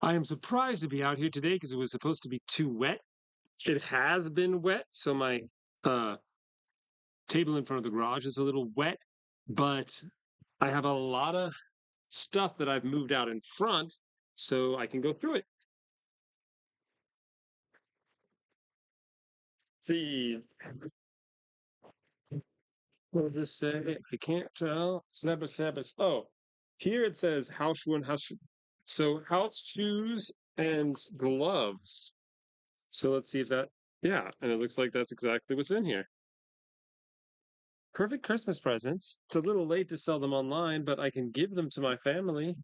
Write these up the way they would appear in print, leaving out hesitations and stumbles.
I am surprised to be out here today because it was supposed to be too wet. It has been wet, so my uh, table in front of the garage is a little wet, but I have a lot of stuff that I've moved out in front so I can go through it. See, what does this say? I can't tell. Oh, here it says house shoe and house shoe. So house shoes and gloves. So let's see if that, yeah, and it looks like that's exactly what's in here. Perfect Christmas presents. It's a little late to sell them online, but I can give them to my family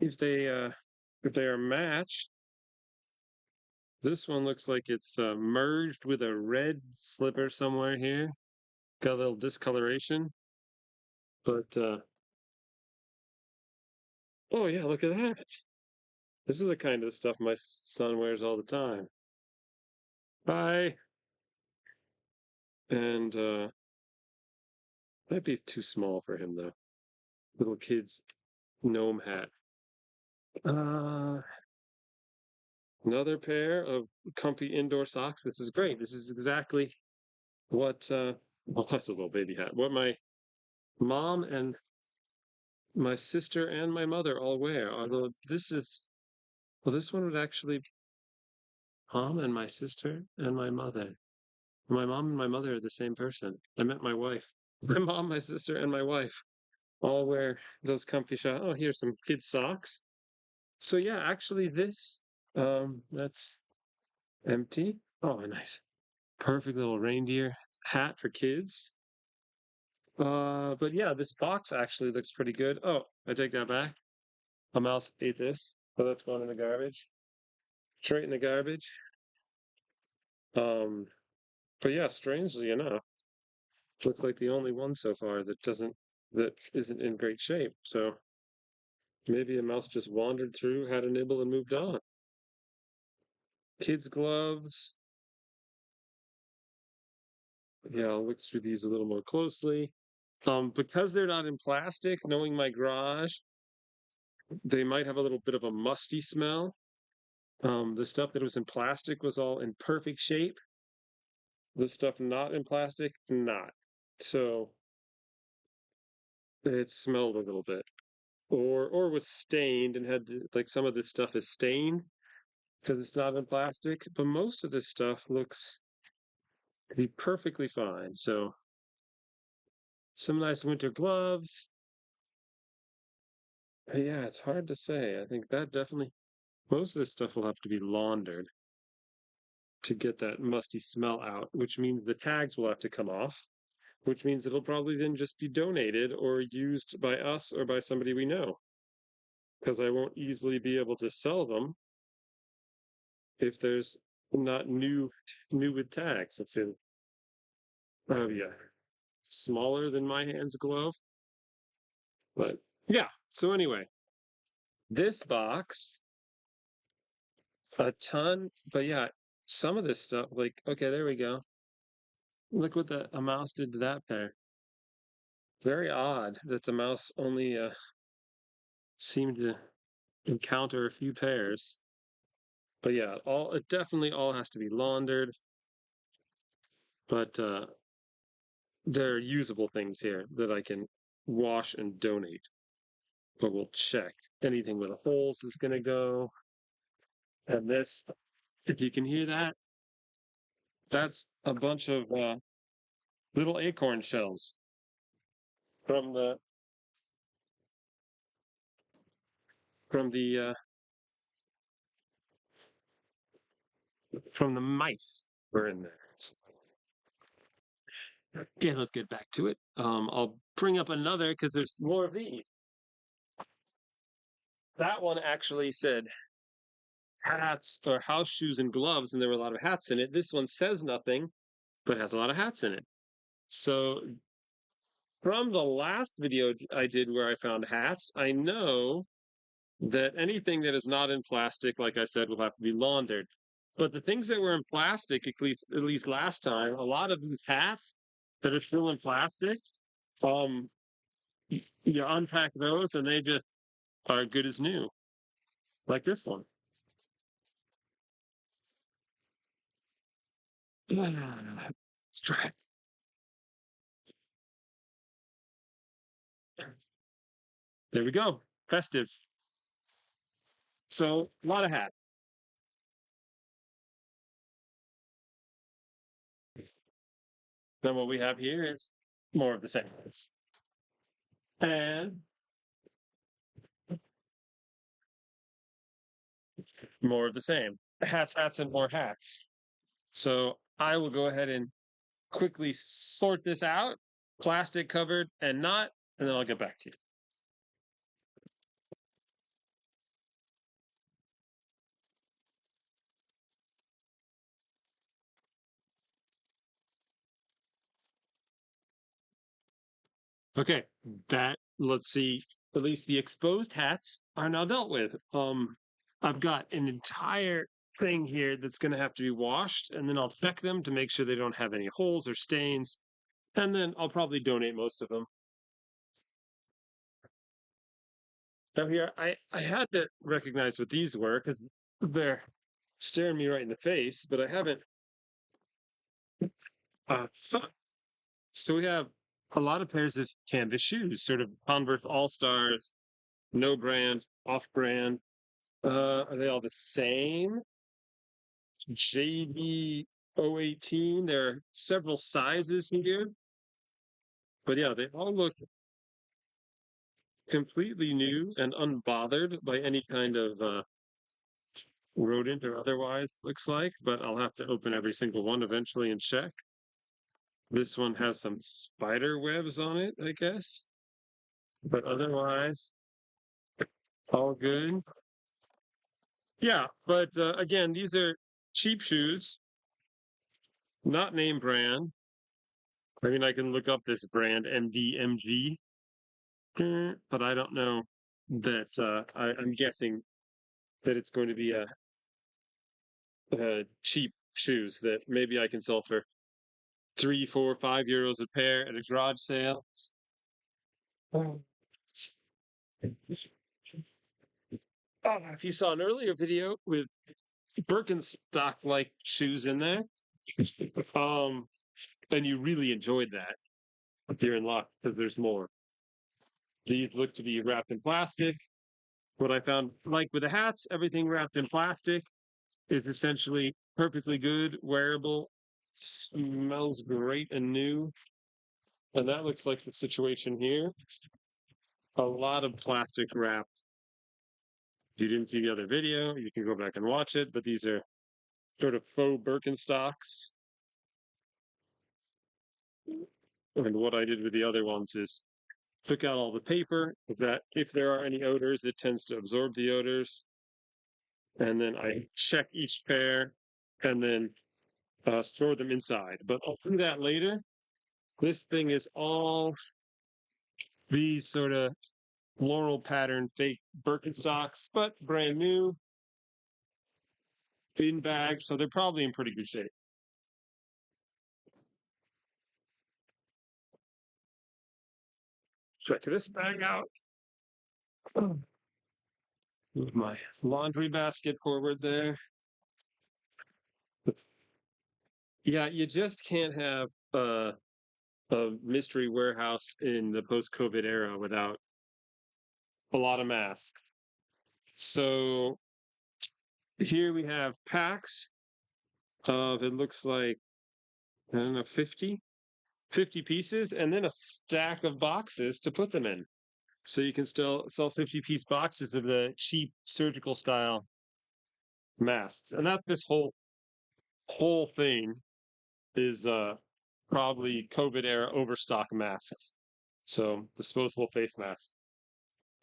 if they are matched. This one looks like it's merged with a red slipper somewhere here. Got a little discoloration, but oh yeah, look at that. This is the kind of stuff my son wears all the time. Bye. And might be too small for him though. Little kid's gnome hat. Uh, Another pair of comfy indoor socks. This is great. This is exactly what, well, that's a little baby hat. What my mom and my sister and my mother all wear. Although this is, well, this one would actually, mom and my sister and my mother. My mom and my mother are the same person. I met my wife. My mom, my sister, and my wife all wear those comfy shots. Oh, here's some kid socks. So yeah, actually this, that's empty. Oh, nice. Perfect little reindeer hat for kids. But yeah, this box actually looks pretty good. Oh, I take that back. A mouse ate this, so that's going in the garbage. Straight in the garbage. Um, but yeah, strangely enough, looks like the only one so far that isn't in great shape. So maybe a mouse just wandered through, had a nibble, and moved on. Kids' gloves. Yeah, I'll look through these a little more closely. Because they're not in plastic, knowing my garage, they might have a little bit of a musty smell. The stuff that was in plastic was all in perfect shape. The stuff not in plastic, not. So it smelled a little bit, or was stained and like some of this stuff is stained because it's not in plastic. But most of this stuff looks to be perfectly fine. So some nice winter gloves. Yeah, it's hard to say. I think that definitely most of this stuff will have to be laundered to get that musty smell out, which means the tags will have to come off, which means it'll probably then just be donated or used by us or by somebody we know. Because I won't easily be able to sell them if there's not new with tags. Let's see. Oh yeah. Smaller than my hand's glove. But yeah. So anyway, this box, a ton, but yeah, some of this stuff, like, okay, there we go. Look what a mouse did to that pair. Very odd that the mouse only seemed to encounter a few pairs. But yeah, it definitely all has to be laundered. But there are usable things here that I can wash and donate. But we'll check. Anything with holes is gonna go. And this, if you can hear that, that's a bunch of little acorn shells from the from the mice were in there. So, okay, let's get back to it. I'll bring up another because there's more of these. That one actually said hats or house shoes and gloves, and there were a lot of hats in it. This one says nothing, but has a lot of hats in it. So from the last video I did where I found hats, I know that anything that is not in plastic, like I said, will have to be laundered. But the things that were in plastic, at least last time, a lot of these hats that are still in plastic, you unpack those and they just are good as new. like this one. Let's try it. There we go. Festive. So a lot of hats. Then what we have here is more of the same. And more of the same. Hats, hats, and more hats. So I will go ahead and quickly sort this out, plastic covered and not, and then I'll get back to you. Okay, that let's see. At least the exposed hats are now dealt with. I've got an entire thing here that's going to have to be washed, and then I'll check them to make sure they don't have any holes or stains, and then I'll probably donate most of them. Now here, I had to recognize what these were because they're staring me right in the face, but I haven't. So we have a lot of pairs of canvas shoes, sort of Converse All Stars, no brand, off brand. Are they all the same? JB 018. There are several sizes here, but yeah, they all look completely new and unbothered by any kind of rodent or otherwise, looks like. But I'll have to open every single one eventually and check. This one has some spider webs on it, I guess, but otherwise, all good. Yeah, but again, these are cheap shoes, not name brand. I mean, I can look up this brand MDMG, but I don't know that. I'm guessing that it's going to be a cheap shoes that maybe I can sell for 3, 4, €5 a pair at a garage sale. Oh, if you saw an earlier video with Birkenstock like shoes in there, um, and you really enjoyed that, you're in luck because there's more. These look to be wrapped in plastic. What I found, like with the hats, everything wrapped in plastic is essentially perfectly good, wearable, smells great and new. And that looks like the situation here. A lot of plastic wrap. If you didn't see the other video, you can go back and watch it. But these are sort of faux Birkenstocks. And what I did with the other ones is took out all the paper, that if there are any odors, it tends to absorb the odors. And then I check each pair and then store them inside. But I'll do that later. This thing is all these sort of floral pattern fake Birkenstocks, but brand new, bin bag, so they're probably in pretty good shape. Check this bag out. Move my laundry basket forward there. Yeah, you just can't have a mystery warehouse in the post-COVID era without a lot of masks. So here we have packs of, it looks like, I don't know, 50 pieces, and then a stack of boxes to put them in. So you can still sell 50-piece boxes of the cheap surgical style masks. And that's this whole thing is probably COVID era overstock masks. So disposable face masks.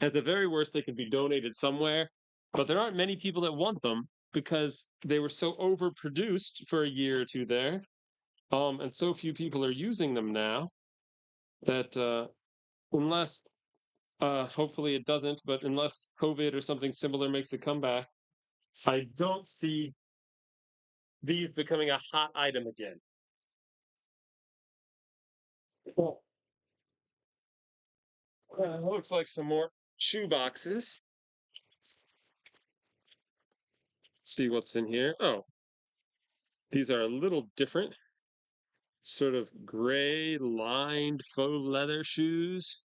At the very worst, they could be donated somewhere, but there aren't many people that want them because they were so overproduced for a year or two there. And so few people are using them now that unless hopefully it doesn't, but unless COVID or something similar makes a comeback, I don't see these becoming a hot item again. Well, looks like some more shoe boxes. See what's in here. Oh, these are a little different. Sort of gray lined faux leather shoes.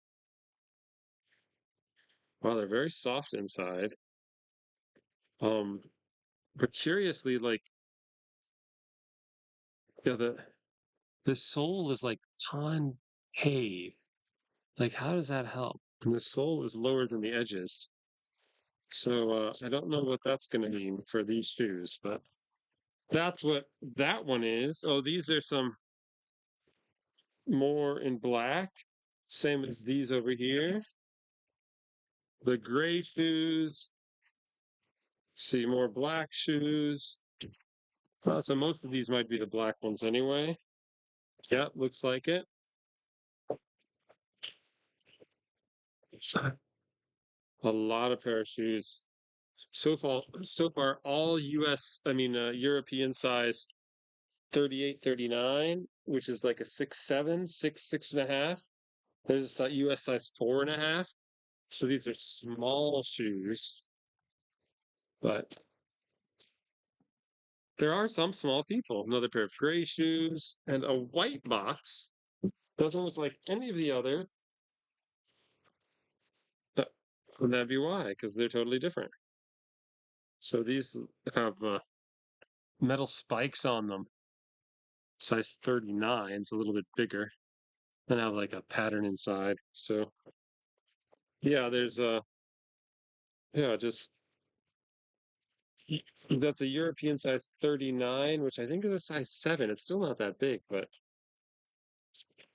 Wow, they're very soft inside. Um, but curiously, like, yeah, the sole is like concave. Like, how does that help? And the sole is lower than the edges. So I don't know what that's going to mean for these shoes, but that's what that one is. Oh, these are some more in black, same as these over here. The gray shoes, see more black shoes. So most of these might be the black ones anyway. Yep, looks like it. A lot of pair of shoes. So far, all US, I mean, European size 38, 39, which is like a 6'7", 6'6.5". There's a US size 4.5. So these are small shoes, but there are some small people. Another pair of gray shoes and a white box. Doesn't look like any of the others. But would that be why? Because they're totally different. So these have metal spikes on them. Size 39. It's a little bit bigger. And have like a pattern inside. So yeah, there's yeah, just that's a European size 39, which I think is a size 7. It's still not that big, but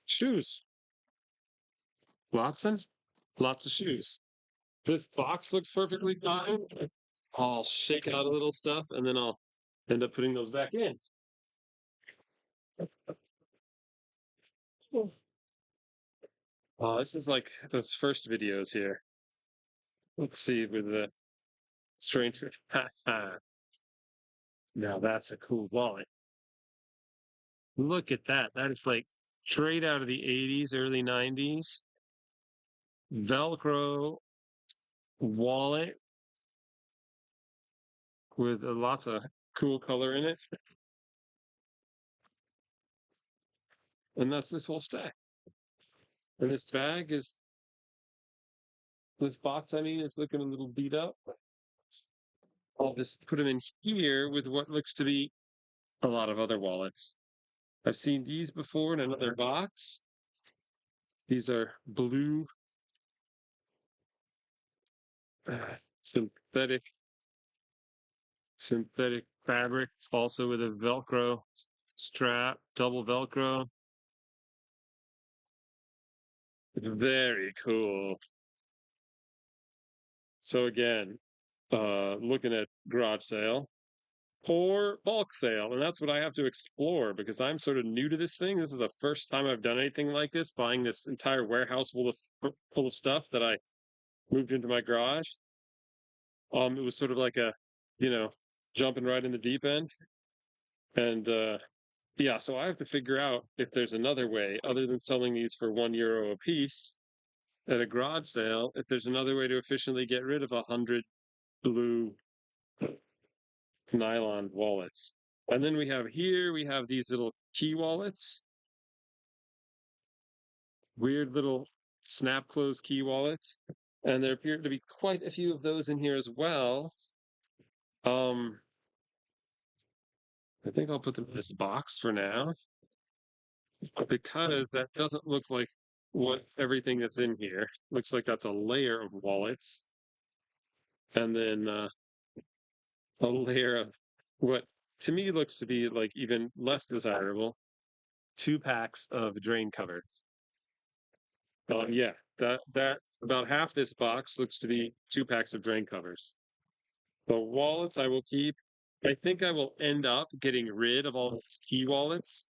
shoes. Lots of shoes. This box looks perfectly fine. I'll shake out a little stuff and then I'll end up putting those back in. This is like those first videos here. Let's see with the stranger. Now that's a cool wallet. Look at that. That is like straight out of the 80s, early 90s. Velcro wallet with lots of cool color in it. And that's this whole stack. And this box, I mean, is looking a little beat up. I'll just put them in here with what looks to be a lot of other wallets. I've seen these before in another box. These are blue synthetic synthetic fabric, also with a Velcro strap, double Velcro. Very cool. So again, looking at garage sale or bulk sale, and that's what I have to explore because I'm sort of new to this thing. This is the first time I've done anything like this, buying this entire warehouse full of stuff that I moved into my garage. It was sort of like you know, jumping right in the deep end. And yeah, so I have to figure out if there's another way other than selling these for €1 a piece at a garage sale, if there's another way to efficiently get rid of 100 blue nylon wallets. And then we have these little key wallets, weird little snap close key wallets. And there appear to be quite a few of those in here as well. Um, I think I'll put them in this box for now because that doesn't look like what everything that's in here. Looks like that's a layer of wallets and then a layer of what to me looks to be like even less desirable 2 packs of drain covers. Yeah, that about half this box looks to be 2 packs of drain covers. The wallets I will keep. I think I will end up getting rid of all these key wallets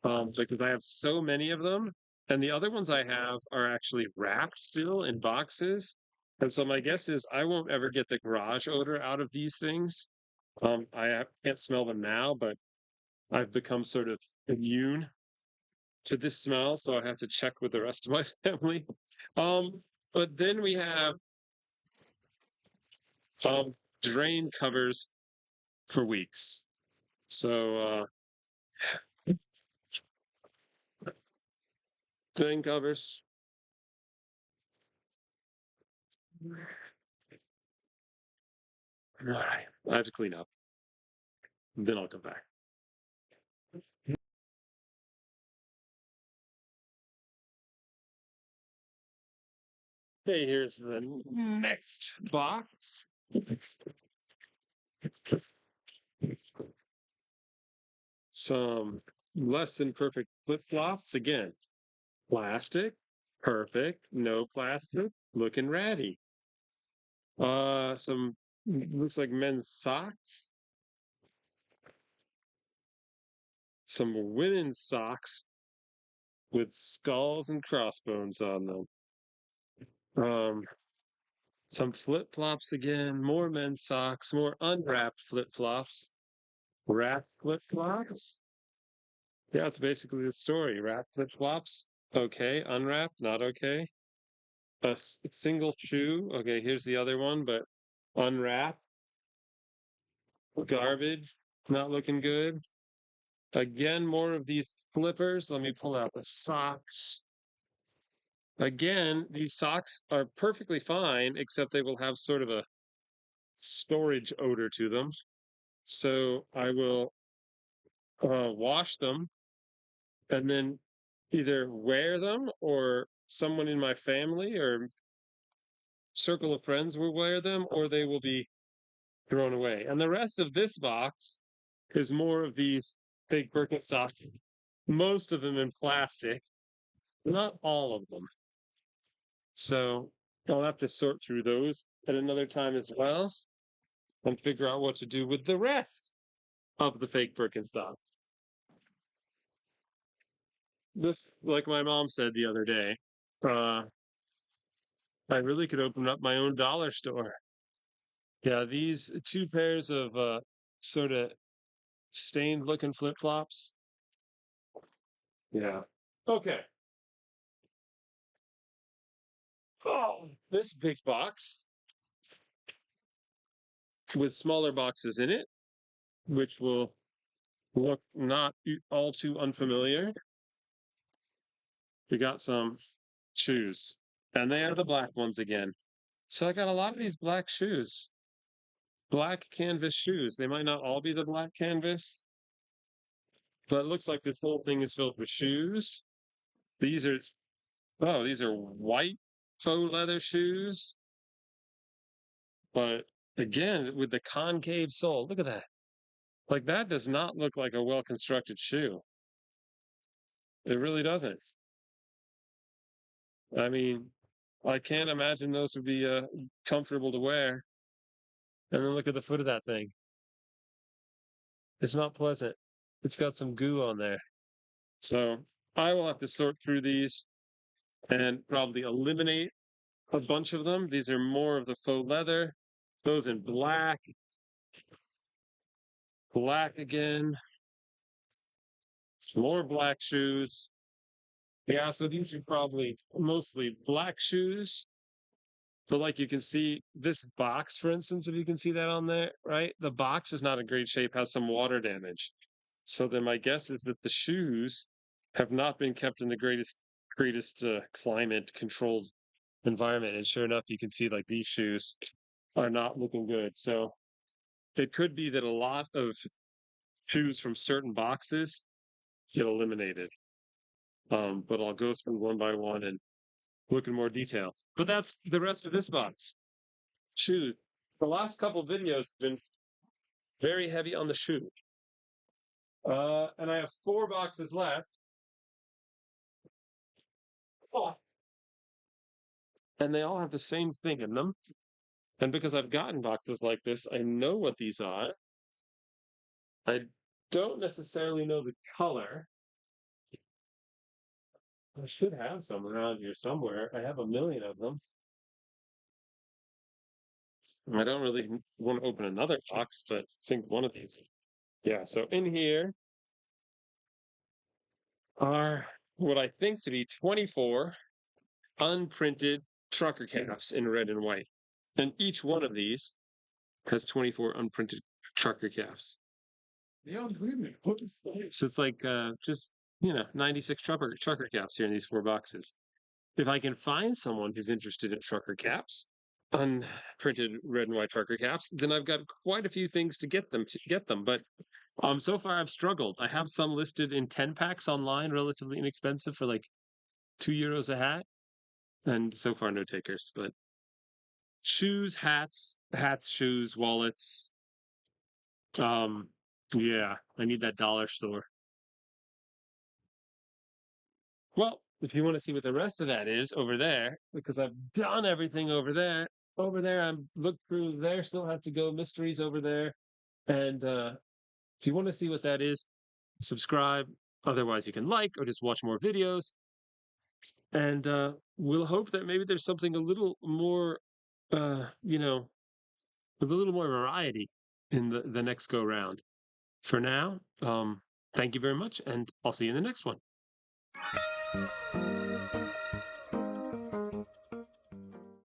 because I have so many of them, and the other ones I have are actually wrapped still in boxes. And so my guess is I won't ever get the garage odor out of these things. Can't smell them now, but I've become sort of immune to this smell, so I have to check with the rest of my family. Um, but then we have um, drain covers for weeks. So thing covers. Right. I have to clean up. Then I'll come back. Okay, here's the next box. Some less than perfect flip flops. Again, plastic, perfect, no plastic, looking ratty. Some looks like men's socks, some women's socks with skulls and crossbones on them. Um, some flip flops again, more men's socks, more unwrapped flip flops, wrapped flip flops. Yeah, it's basically the story. Wrapped flip flops, okay. Unwrapped, not okay. Single shoe, okay. Here's the other one, but unwrapped, garbage, not looking good. Again, more of these flippers. Let me pull out the socks. Again, these socks are perfectly fine, except they will have sort of a storage odor to them. So I will wash them and then either wear them or someone in my family or circle of friends will wear them or they will be thrown away. And the rest of this box is more of these big Birkenstocks, most of them in plastic, not all of them. So I'll have to sort through those at another time as well and figure out what to do with the rest of the fake Birkenstocks. This, like my mom said the other day, uh, I really could open up my own dollar store. Yeah, these two pairs of sort of stained looking flip flops. Yeah. Okay. Oh, this big box with smaller boxes in it, which will look not all too unfamiliar. We got some shoes, and they are the black ones again. So I got a lot of these black shoes, black canvas shoes. They might not all be the black canvas, but it looks like this whole thing is filled with shoes. These are, oh, these are white faux leather shoes, but again, with the concave sole. Look at that. Like that does not look like a well-constructed shoe. It really doesn't. I mean, I can't imagine those would be comfortable to wear. And then look at the foot of that thing. It's not pleasant. It's got some goo on there. So I will have to sort through these and probably eliminate a bunch of them. These are more of the faux leather. Those in black, black again, more black shoes. Yeah, so these are probably mostly black shoes. But like you can see this box, for instance, if you can see that on there, right? The box is not in great shape, has some water damage. So then my guess is that the shoes have not been kept in the greatest climate controlled environment. And sure enough, you can see like these shoes are not looking good. So it could be that a lot of shoes from certain boxes get eliminated. But I'll go through one by one and look in more detail. But that's the rest of this box. Shoes. The last couple videos have been very heavy on the shoe. And I have 4 boxes left. Oh, and they all have the same thing in them. And because I've gotten boxes like this, I know what these are. I don't necessarily know the color. I should have some around here somewhere. I have a million of them. I don't really want to open another box, but I think one of these. Yeah, so in here are what I think to be 24 unprinted trucker caps in red and white. And each one of these has 24 unprinted trucker caps. So it's like just 96 trucker caps here in these 4 boxes. If I can find someone who's interested in trucker caps, unprinted red and white trucker caps, then I've got quite a few things to get them. But so far I've struggled. I have some listed in 10 packs online, relatively inexpensive for like €2 a hat, and so far no takers. But shoes, hats, shoes, wallets. Um, yeah, I need that dollar store. Well, if you want to see what the rest of that is over there, because I've done everything over there. Over there, I'm looked through there, still have to go mysteries over there. And if you want to see what that is, subscribe. Otherwise, you can like or just watch more videos. And we'll hope that maybe there's something a little more, with a little more variety in the next go round. For now, thank you very much, and I'll see you in the next one.